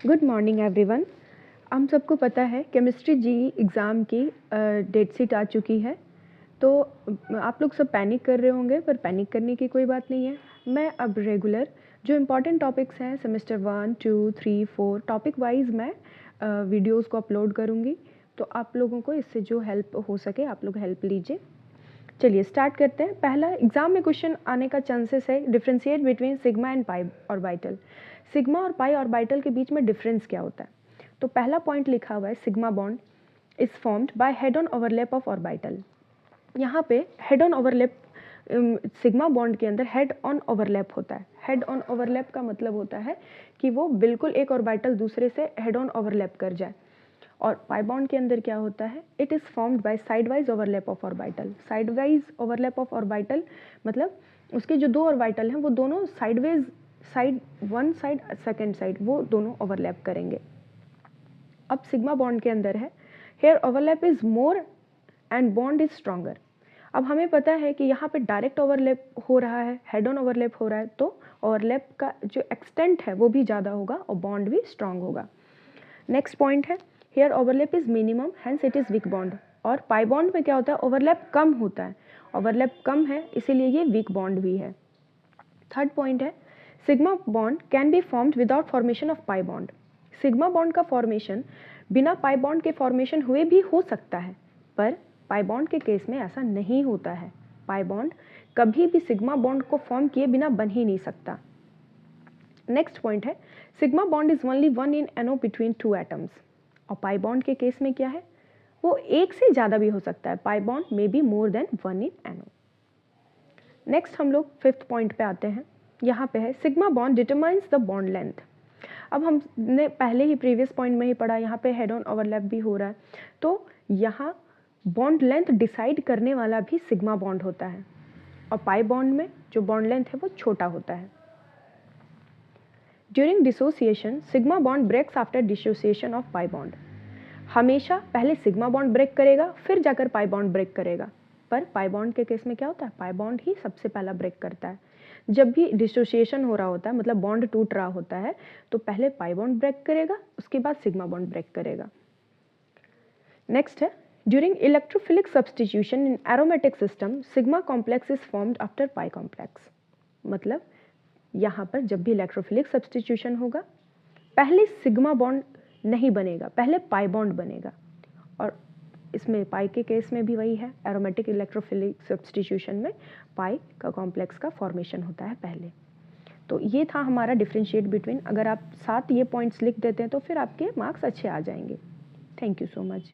Good morning everyone. हम सबको पता है केमिस्ट्री जी एग्ज़ाम की डेट शीट आ चुकी है। तो आप लोग सब पैनिक कर रहे होंगे, पर पैनिक करने की कोई बात नहीं है। मैं अब रेगुलर जो इम्पॉर्टेंट टॉपिक्स हैं सेमेस्टर 1, 2, 3, 4 टॉपिक वाइज मैं वीडियोस को अपलोड करूँगी। तो आप लोगों को इससे जो हेल्प हो सके आप लोग हेल्प लीजिए। चलिए स्टार्ट करते हैं। पहला, एग्जाम में क्वेश्चन आने का चांसेस है differentiate between sigma and pi orbital. Sigma और पाई ऑर्बिटल के बीच में डिफरेंस क्या होता है? तो पहला पॉइंट लिखा हुआ है sigma bond is formed by head on overlap of orbital. यहाँ पे head on overlap, sigma bond के अंदर हेड ऑन ओवरलैप होता है। हेड ऑन ओवरलैप का मतलब होता है कि वो बिल्कुल एक ऑर्बिटल दूसरे से हेड ऑन ओवरलैप कर जाए। और पाई बॉन्ड के अंदर क्या होता है? It is formed by side wise overlap of orbital. Side wise overlap of orbital मतलब उसके जो दो ऑर्बिटल हैं वो दोनों sideways, side one side second side, वो दोनों ओवरलैप करेंगे। अब सिग्मा बॉन्ड के अंदर है here overlap is more and bond is stronger. अब हमें पता है कि यहाँ पे डायरेक्ट ओवरलैप हो रहा है, हेड ऑन ओवरलैप हो रहा है, तो ओवरलैप का जो एक्सटेंट है वो भी ज़्यादा होगा और बॉन्ड भी स्ट्रॉन्ग होगा। नेक्स्ट पॉइंट है here overlap is minimum hence it is weak bond. और पाई बॉन्ड में क्या होता है? ओवरलैप कम होता है, ओवरलैप कम है इसीलिए ये वीक बॉन्ड भी है। थर्ड पॉइंट है sigma bond can be formed without formation of pi bond. Sigma bond का फॉर्मेशन बिना पाई बॉन्ड के फॉर्मेशन हुए भी हो सकता है, पर पाई बॉन्ड के केस में ऐसा नहीं होता है। पाई बॉन्ड कभी भी सिग्मा बॉन्ड को फॉर्म किए बिना बन ही नहीं सकता। नेक्स्ट पॉइंट है sigma bond is only one in एनो बिटवीन टू एटम्स। और पाई बॉन्ड के केस में क्या है? वो एक से ज़्यादा भी हो सकता है। Pi bond may be more than one in एनो। नेक्स्ट हम लोग फिफ्थ पॉइंट पे आते हैं। यहाँ पे है sigma bond determines the bond length. अब हमने पहले ही प्रीवियस पॉइंट में ही पढ़ा, यहाँ पे हेड ऑन ओवरलैप भी हो रहा है, तो यहाँ बॉन्ड लेंथ डिसाइड करने वाला भी सिग्मा बॉन्ड होता है। और पाई बॉन्ड में जो बॉन्ड लेंथ है वो छोटा होता है। During dissociation sigma bond breaks after dissociation of pi bond. हमेशा पहले सिग्मा बॉन्ड ब्रेक करेगा फिर जाकर पाई बॉन्ड ब्रेक करेगा, पर पाई बॉन्ड के केस में क्या होता है? पाई बॉन्ड ही सबसे पहला ब्रेक करता है। जब भी डिसोसिएशन हो रहा होता है, मतलब बॉन्ड टूट रहा होता है, तो पहले पाई बॉन्ड ब्रेक करेगा, उसके बाद सिग्मा बॉन्ड ब्रेक करेगा। नेक्स्ट है during electrophilic substitution in aromatic system sigma complex is formed after pi complex. मतलब यहाँ पर जब भी इलेक्ट्रोफिलिक सब्सटीट्यूशन होगा पहले सिग्मा बॉन्ड नहीं बनेगा, पहले पाई बॉन्ड बनेगा। और इसमें पाई के केस में भी वही है, एरोमेटिक इलेक्ट्रोफिलिक सब्सटीट्यूशन में पाई का कॉम्प्लेक्स का फॉर्मेशन होता है पहले। तो ये था हमारा डिफरेंशिएट बिटवीन। अगर आप 7 ये पॉइंट्स लिख देते हैं तो फिर आपके मार्क्स अच्छे आ जाएंगे। Thank you so much.